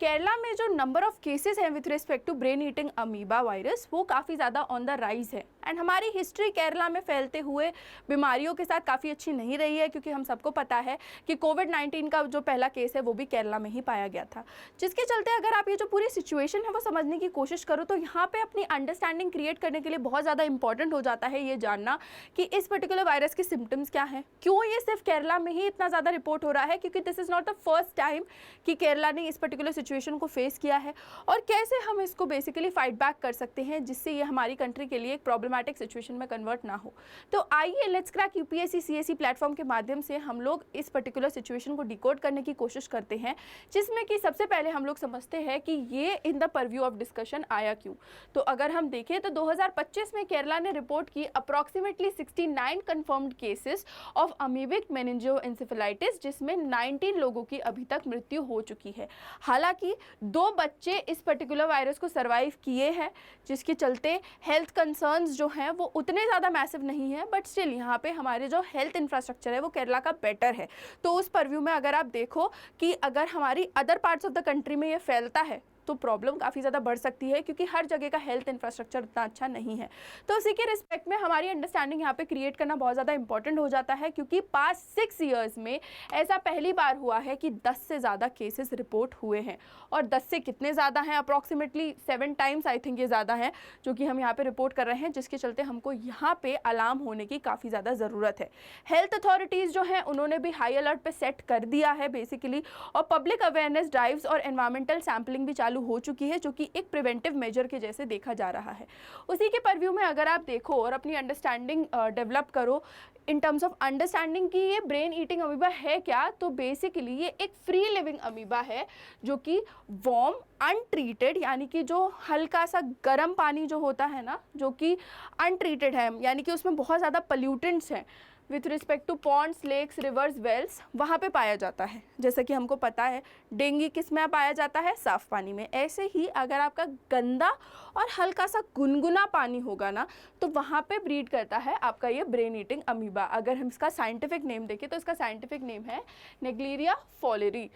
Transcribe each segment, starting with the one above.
केरला में जो number of cases हैं with respect to brain eating amoeba virus वो काफ़ी ज़्यादा ऑन द राइज है। एंड हमारी हिस्ट्री केरला में फैलते हुए बीमारियों के साथ काफ़ी अच्छी नहीं रही है, क्योंकि हम सबको पता है कि कोविड-19 का जो पहला केस है वो भी केरला में ही पाया गया था। जिसके चलते अगर आप ये जो पूरी सिचुएशन है वो समझने की कोशिश करो तो यहाँ पे अपनी अंडरस्टैंडिंग क्रिएट करने के लिए बहुत ज़्यादा इंपॉर्टेंट हो जाता है ये जानना कि इस पर्टिकुलर वायरस के सिम्टम्स क्या हैं, क्यों ये सिर्फ केरला में ही इतना ज़्यादा रिपोर्ट हो रहा है, क्योंकि this is not the first time कि केरला ने इस पर्टिकुलर सिचुएशन को फेस किया है, और कैसे हम इसको बेसिकली फाइट बैक कर सकते हैं जिससे ये हमारी कंट्री के लिए एक प्रॉब्लमैटिक सिचुएशन में कन्वर्ट ना हो। तो आइए let's crack UPSC CSE platform के माध्यम से हम लोग इस पर्टिकुलर सिचुएशन को डिकोड करने की कोशिश करते हैं, जिसमें कि सबसे पहले हम लोग समझते हैं कि ये in the purview of discussion आया क्यों। तो अगर हम देखें तो 2025 में केरला ने रिपोर्ट की approximately 69 confirmed cases of amoebic meningoencephalitis, जिसमें 19 लोगों की अभी तक मृत्यु हो चुकी है। हालांकि 2 बच्चे इस पर्टिकुलर वायरस को सर्वाइव किए हैं, जिसके चलते हेल्थ कंसर्न्स जो हैं वो उतने ज़्यादा मैसिव नहीं है, बट स्टिल यहाँ पे हमारे जो हेल्थ इंफ्रास्ट्रक्चर है वो केरला का बेटर है। तो उस परव्यू में अगर आप देखो कि अगर हमारी other parts of the country में ये फैलता है तो प्रॉब्लम काफ़ी ज़्यादा बढ़ सकती है, क्योंकि हर जगह का हेल्थ इंफ्रास्ट्रक्चर उतना अच्छा नहीं है। तो उसी के रिस्पेक्ट में हमारी अंडरस्टैंडिंग यहाँ पे क्रिएट करना बहुत ज़्यादा इंपॉर्टेंट हो जाता है, क्योंकि पास्ट 6 ईयर्स में ऐसा पहली बार हुआ है कि 10 से ज़्यादा केसेस रिपोर्ट हुए हैं। और 10 से कितने ज़्यादा हैं, अप्रॉक्सीमेटली 7 टाइम्स आई थिंक ये ज़्यादा है जो कि हम यहाँ पे रिपोर्ट कर रहे हैं, जिसके चलते हमको यहाँ पे अलार्म होने की काफ़ी ज़्यादा ज़रूरत है। हेल्थ अथॉरिटीज़ जो हैं उन्होंने भी हाई अलर्ट पे सेट कर दिया है बेसिकली, और पब्लिक अवेयरनेस ड्राइव्स और एनवायरमेंटल सैम्पलिंग भी चालू हो चुकी है, जो कि एक प्रिवेंटिव मेजर के जैसे देखा जा रहा है। उसी के परव्यू में अगर आप देखो और अपनी अंडरस्टैंडिंग डेवलप करो इन टर्म्स ऑफ अंडरस्टैंडिंग कि ये ब्रेन ईटिंग अमीबा है क्या, तो बेसिकली ये एक फ्री लिविंग अमीबा है जो कि वार्म अनट्रीटेड, यानी कि जो हल्का सा गर्म पानी जो होता है ना, जो कि अनट्रीटेड है, यानी कि उसमें बहुत ज़्यादा पल्यूटेंट्स हैं with respect to ponds, lakes, rivers, wells, वहाँ पे पाया जाता है। जैसा कि हमको पता है डेंगू किस में पाया जाता है, साफ़ पानी में। ऐसे ही अगर आपका गंदा और हल्का सा गुनगुना पानी होगा ना, तो वहाँ पे ब्रीड करता है आपका ये ब्रेन ईटिंग अमीबा। अगर हम इसका साइंटिफिक नेम देखें तो इसका साइंटिफिक नेम है नेग्लेरिया फॉलेरी।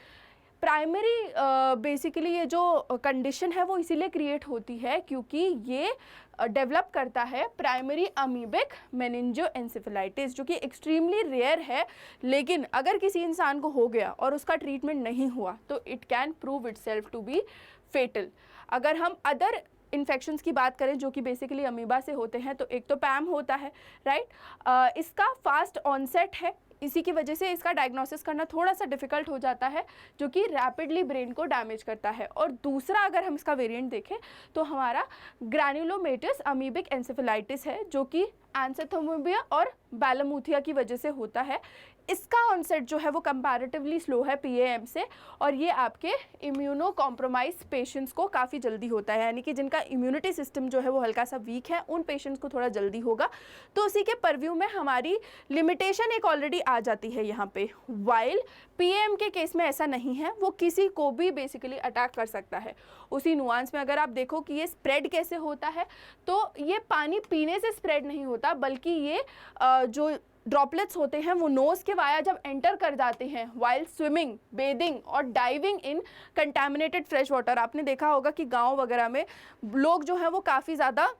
प्राइमरी बेसिकली ये जो कंडीशन है वो इसीलिए क्रिएट होती है क्योंकि ये डेवलप करता है प्राइमरी अमीबिक मेनिंजियोएन्सेफेलाइटिस, जो कि एक्सट्रीमली रेयर है, लेकिन अगर किसी इंसान को हो गया और उसका ट्रीटमेंट नहीं हुआ तो it can prove itself to be fatal. अगर हम अदर इन्फेक्शंस की बात करें जो कि बेसिकली अमीबा से होते हैं, तो एक तो पैम होता है, राइट। इसका फास्ट ऑनसेट है, इसी की वजह से इसका डायग्नोसिस करना थोड़ा सा डिफ़िकल्ट हो जाता है, जो कि रैपिडली ब्रेन को डैमेज करता है। और दूसरा अगर हम इसका वेरिएंट देखें तो हमारा ग्रैन्युलोमेटस अमीबिक एन्सेफेलाइटिस है, जो कि एंसेथोमोबिया और बैलामुथिया की वजह से होता है। इसका ऑनसेट जो है वो कंपैरेटिवली स्लो है पीएएम से, और ये आपके इम्यूनो कॉम्प्रोमाइज पेशेंट्स को काफ़ी जल्दी होता है, यानी कि जिनका इम्यूनिटी सिस्टम जो है वो हल्का सा वीक है उन पेशेंट्स को थोड़ा जल्दी होगा। तो उसी के परव्यू में हमारी लिमिटेशन एक ऑलरेडी आ जाती है यहाँ पे। वाइल पीएम के केस में ऐसा नहीं है, वो किसी को भी बेसिकली अटैक कर सकता है। उसी नुआंस में अगर आप देखो कि ये स्प्रेड कैसे होता है, तो ये पानी पीने से स्प्रेड नहीं होता, बल्कि ये जो ड्रॉपलेट्स होते हैं वो नोज़ के वाया जब एंटर कर जाते हैं वाइल स्विमिंग, बेदिंग और डाइविंग इन कंटामिनेटेड फ्रेश वाटर। आपने देखा होगा कि गांव वगैरह में लोग जो है वो काफ़ी ज़्यादा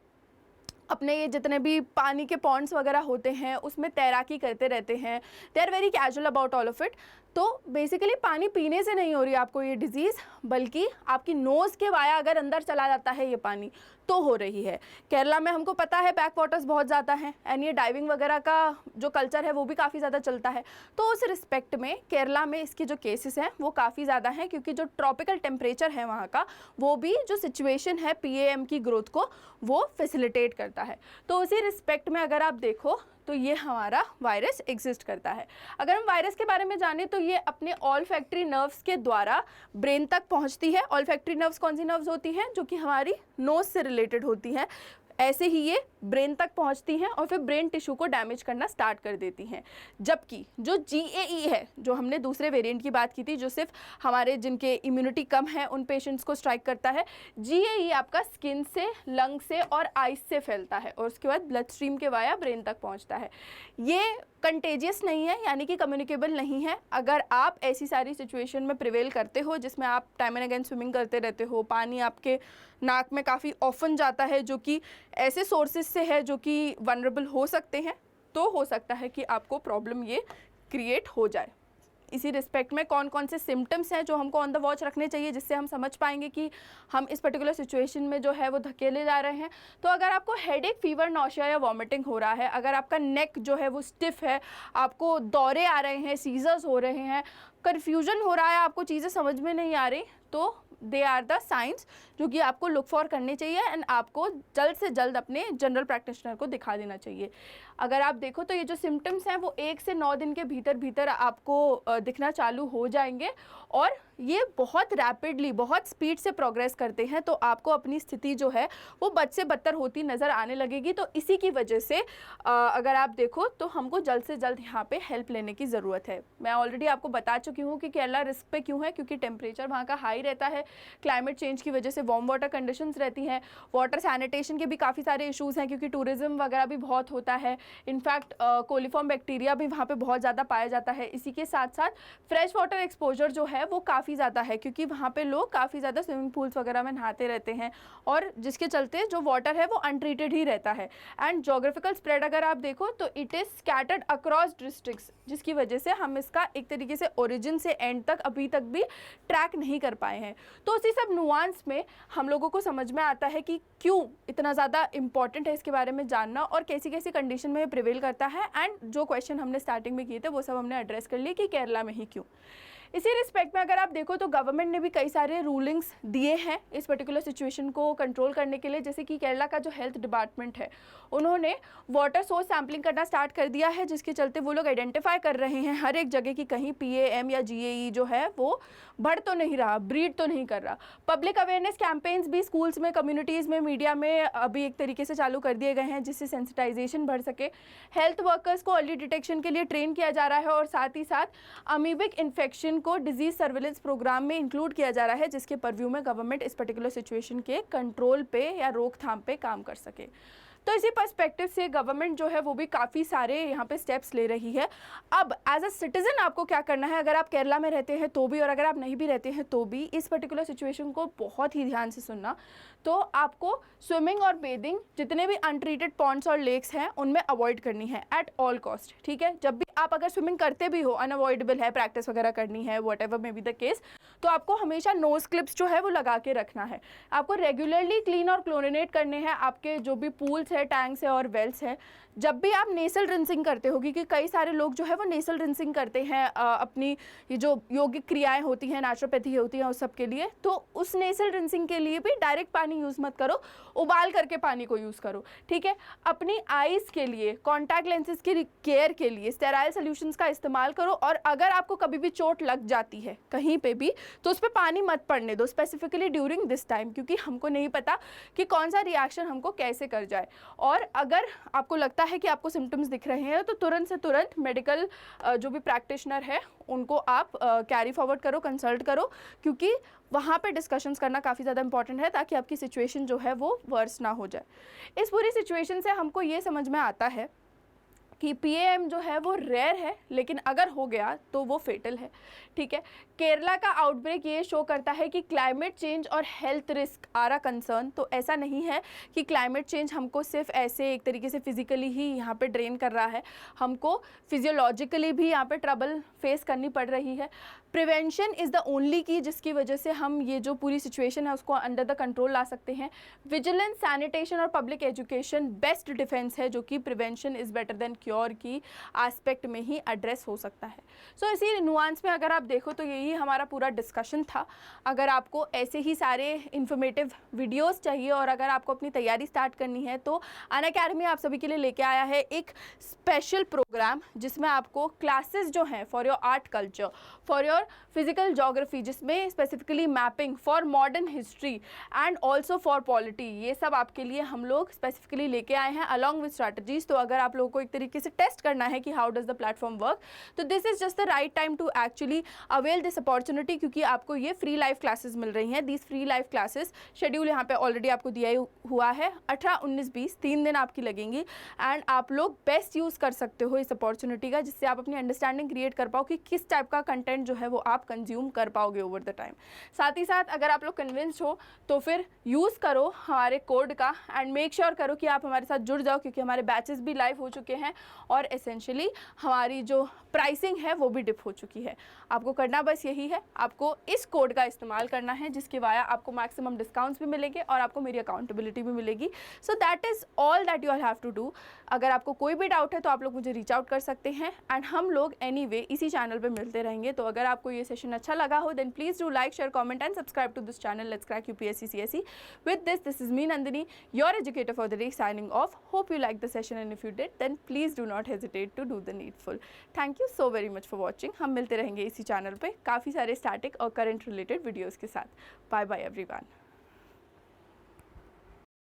अपने ये जितने भी पानी के पॉन्ड्स वगैरह होते हैं उसमें तैराकी करते रहते हैं, they are very casual about all of it. तो बेसिकली पानी पीने से नहीं हो रही आपको ये डिजीज़, बल्कि आपकी नोज़ के वाया अगर अंदर चला जाता है ये पानी तो हो रही है। केरला में हमको पता है बैक वाटर्स बहुत ज़्यादा हैं, एंड ये डाइविंग वगैरह का जो कल्चर है वो भी काफ़ी ज़्यादा चलता है। तो उस रिस्पेक्ट में केरला में इसके जो केसेस हैं वो काफ़ी ज़्यादा हैं, क्योंकि जो ट्रॉपिकल टेम्परेचर है वहाँ का, वो भी जो सिचुएशन है पीएएम की ग्रोथ को वो फैसिलिटेट करता है। तो उसी रिस्पेक्ट में अगर आप देखो तो ये हमारा वायरस एग्जिस्ट करता है। अगर हम वायरस के बारे में जानें तो ये अपने ऑलफैक्टरी नर्व्स के द्वारा ब्रेन तक पहुंचती है। ऑलफैक्टरी नर्व्स कौन सी नर्व्स होती हैं, जो कि हमारी नोज से रिलेटेड होती हैं। ऐसे ही ये ब्रेन तक पहुंचती हैं और फिर ब्रेन टिश्यू को डैमेज करना स्टार्ट कर देती हैं। जबकि जो GAE है, जो हमने दूसरे वेरिएंट की बात की थी, जो सिर्फ हमारे जिनके इम्यूनिटी कम है उन पेशेंट्स को स्ट्राइक करता है, GAE आपका स्किन से, लंग से और आइस से फैलता है और उसके बाद ब्लड स्ट्रीम के वाया ब्रेन तक पहुंचता है। ये कंटेजियस नहीं है, यानी कि कम्युनिकेबल नहीं है। अगर आप ऐसी सारी सिचुएशन में प्रिवेल करते हो जिसमें आप टाइम एंड अगेन स्विमिंग करते रहते हो, पानी आपके नाक में काफ़ी ऑफन जाता है जो कि ऐसे सोर्सेज से है जो कि वनरेबल हो सकते हैं, तो हो सकता है कि आपको प्रॉब्लम ये क्रिएट हो जाए। इसी रिस्पेक्ट में कौन कौन से सिम्टम्स हैं जो हमको ऑन द वॉच रखने चाहिए, जिससे हम समझ पाएंगे कि हम इस पर्टिकुलर सिचुएशन में जो है वो धकेले जा रहे हैं। तो अगर आपको हेडेक, फीवर, नौशिया या वॉमिटिंग हो रहा है, अगर आपका नेक जो है वो स्टिफ है, आपको दौरे आ रहे हैं, सीजर्स हो रहे हैं, कन्फ्यूजन हो रहा है, आपको चीज़ें समझ में नहीं आ रही, तो दे आर द साइंस जो कि आपको लुक फॉर करने चाहिए एंड आपको जल्द से जल्द अपने जनरल प्रैक्टिशनर को दिखा देना चाहिए। अगर आप देखो तो ये जो सिम्टम्स हैं वो 1 से 9 दिन के भीतर भीतर आपको दिखना चालू हो जाएंगे और ये बहुत रैपिडली, बहुत स्पीड से प्रोग्रेस करते हैं, तो आपको अपनी स्थिति जो है वो बद से बदतर होती नज़र आने लगेगी। तो इसी की वजह से अगर आप देखो तो हमको जल्द से जल्द यहाँ पे हेल्प लेने की ज़रूरत है। मैं ऑलरेडी आपको बता चुकी हूँ कि केरला रिस्क पे क्यों है, क्योंकि टेम्परेचर वहाँ का हाई रहता है, क्लाइमेट चेंज की वजह से वार्म वाटर कंडीशंस रहती हैं, वाटर सैनिटेशन के भी काफ़ी सारे इश्यूज़ हैं क्योंकि टूरिज़्म वगैरह भी बहुत होता है, इनफैक्ट कोलिफॉर्म बैक्टीरिया भी वहाँ पे बहुत ज़्यादा पाया जाता है। इसी के साथ साथ फ्रेश वाटर एक्सपोजर जो है वो काफ़ी ज़्यादा है क्योंकि वहाँ पे लोग काफ़ी ज़्यादा स्विमिंग पूल्स वगैरह में नहाते रहते हैं और जिसके चलते जो वाटर है वो अनट्रीटेड ही रहता है। एंड जोग्राफिकल स्प्रेड अगर आप देखो तो it is scattered across districts, जिसकी वजह से हम इसका एक तरीके से ओरिजिन से एंड तक अभी तक भी ट्रैक नहीं कर पाए हैं। तो उसी सब नुआंस में हम लोगों को समझ में आता है कि क्यों इतना ज़्यादा इम्पॉर्टेंट है इसके बारे में जानना और कैसी कैसी कंडीशन में प्रिवेल करता है। एंड जो क्वेश्चन हमने स्टार्टिंग में किए थे वो सब हमने एड्रेस कर लिए कि केरला में ही क्यों। इसी रिस्पेक्ट में अगर आप देखो तो गवर्नमेंट ने भी कई सारे रूलिंग्स दिए हैं इस पर्टिकुलर सिचुएशन को कंट्रोल करने के लिए, जैसे कि केरला का जो हेल्थ डिपार्टमेंट है उन्होंने वाटर सोर्स सैम्पलिंग करना स्टार्ट कर दिया है, जिसके चलते वो लोग आइडेंटिफाई कर रहे हैं हर एक जगह की कहीं PAM या GAE जो है वो बढ़ तो नहीं रहा, ब्रीड तो नहीं कर रहा। पब्लिक अवेयरनेस कैंपेन्स भी स्कूल्स में, कम्युनिटीज़ में, मीडिया में अभी एक तरीके से चालू कर दिए गए हैं जिससे सेंसिटाइजेशन बढ़ सके। हेल्थ वर्कर्स को अर्ली डिटेक्शन के लिए ट्रेन किया जा रहा है और साथ ही साथ अमीबिक इन्फेक्शन को डिजीज सर्विलेंस प्रोग्राम में इंक्लूड किया जा रहा है, जिसके परव्यू में गवर्नमेंट इस पर्टिकुलर सिचुएशन के कंट्रोल पे या रोकथाम पे काम कर सके। तो इसी पर्सपेक्टिव से गवर्नमेंट जो है वो भी काफ़ी सारे यहाँ पे स्टेप्स ले रही है। अब एज अ सिटीजन आपको क्या करना है, अगर आप केरला में रहते हैं तो भी और अगर आप नहीं भी रहते हैं तो भी इस पर्टिकुलर सिचुएशन को बहुत ही ध्यान से सुनना। तो आपको स्विमिंग और बेदिंग, जितने भी अनट्रीटेड पॉन्ड्स और लेक्स हैं उनमें अवॉइड करनी है एट ऑल कॉस्ट, ठीक है। जब भी आप अगर स्विमिंग करते भी हो, अनअवॉइडेबल है, प्रैक्टिस वगैरह करनी है, what ever may be the case, तो आपको हमेशा नोज क्लिप्स जो है वो लगा के रखना है। आपको रेगुलरली क्लीन और क्लोरिनेट करने हैं आपके जो भी पूल्स है, टैंक्स है और वेल्स है। जब भी आप नेसल रिंसिंग करते हो, क्योंकि कई सारे लोग जो है वो नेसल रिंसिंग करते हैं अपनी ये जो योगिक क्रियाएं होती हैं, नेचुरोपैथी होती हैं उस सब के लिए, तो उस नेसल रिंसिंग के लिए भी डायरेक्ट पानी यूज़ मत करो, उबाल करके पानी को यूज़ करो, ठीक है। अपनी आइज़ के लिए, कॉन्टैक्ट लेंसेज की केयर के लिए स्टेराइल सोल्यूशंस का इस्तेमाल करो और अगर आपको कभी भी चोट लग जाती है कहीं पे भी तो उस पर पानी मत पड़ने दो, स्पेसिफिकली ड्यूरिंग दिस टाइम, क्योंकि हमको नहीं पता कि कौन सा रिएक्शन हमको कैसे कर जाए। और अगर आपको लगता है कि आपको सिम्टम्स दिख रहे हैं तो तुरंत से तुरंत मेडिकल जो भी प्रैक्टिशनर है उनको आप कैरी फॉरवर्ड करो, कंसल्ट करो, क्योंकि वहाँ पे डिस्कशंस करना काफ़ी ज़्यादा इंपॉर्टेंट है ताकि आपकी सिचुएशन जो है वो वर्स ना हो जाए। इस पूरी सिचुएशन से हमको ये समझ में आता है कि PAM जो है वो रेयर है, लेकिन अगर हो गया तो वो फेटल है, ठीक है। केरला का आउटब्रेक ये शो करता है कि क्लाइमेट चेंज और health risk are a concern. तो ऐसा नहीं है कि क्लाइमेट चेंज हमको सिर्फ ऐसे एक तरीके से फिजिकली ही यहाँ पे ड्रेन कर रहा है, हमको फिजियोलॉजिकली भी यहाँ पे ट्रबल फेस करनी पड़ रही है। प्रिवेंशन इज़ द ओनली की जिसकी वजह से हम ये जो पूरी सिचुएशन है उसको अंडर द कंट्रोल ला सकते हैं। विजिलेंस, सैनिटेशन और पब्लिक एजुकेशन बेस्ट डिफेंस है, जो कि prevention is better than cure की एस्पेक्ट में ही एड्रेस हो सकता है। सो इसी नुआंस में अगर आप देखो तो यही हमारा पूरा डिस्कशन था। अगर आपको ऐसे ही सारे इन्फॉर्मेटिव वीडियोस चाहिए और अगर आपको अपनी तैयारी स्टार्ट करनी है तो अनअकैडमी आप सभी के लिए लेके आया है एक स्पेशल प्रोग्राम जिसमें आपको क्लासेस जो हैं for your art culture, for your for physical geography, जिसमें specifically mapping for modern history and also for polity, ये सब आपके लिए हम लोग स्पेसिफिकली लेके आए हैं अलॉन्ग विद स्ट्रैटेजीज। तो अगर आप लोगों को एक तरीके से टेस्ट करना है कि how does the platform work, तो this is just the right time to actually avail this opportunity, क्योंकि आपको ये फ्री लाइव क्लासेस मिल रही हैं। These free live classes schedule यहाँ पे ऑलरेडी आपको दिया हुआ है, 18, 19, 20 3 दिन आपकी लगेंगी एंड आप लोग बेस्ट यूज़ कर सकते हो इस अपॉर्चुनिटी का, जिससे आप अपनी अंडरस्टैंडिंग क्रिएट कर पाओ कि किस टाइप का कंटेंट जो है वो आप कंज्यूम कर पाओगे ओवर द टाइम। साथ ही साथ अगर आप लोग कन्विंस्ड हो तो फिर यूज़ करो हमारे कोड का एंड मेक श्योर करो कि आप हमारे साथ जुड़ जाओ, क्योंकि हमारे बैचेस भी लाइव हो चुके हैं और एसेंशियली हमारी जो प्राइसिंग है वो भी डिप हो चुकी है। आपको करना बस यही है, आपको इस कोड का इस्तेमाल करना है, जिसके वाया आपको मैक्सिमम डिस्काउंट्स भी मिलेंगे और आपको मेरी अकाउंटेबिलिटी भी मिलेगी। So that is all that you all have to do. अगर आपको कोई भी डाउट है तो आप लोग मुझे रीच आउट कर सकते हैं एंड हम लोग एनीवे इसी चैनल पे मिलते रहेंगे। तो अगर आपको ये सेशन अच्छा लगा हो then please do like, share, comment and subscribe to this channel let's crack UPSC CSE. With this is me Nandini, your educator for the day, signing off. Hope you like the session and if you did then please do not hesitate to do the needful. Thank you so very much for watching. हम मिलते रहेंगे इसी channel पे काफ़ी सारे static और current related videos के साथ। Bye bye everyone.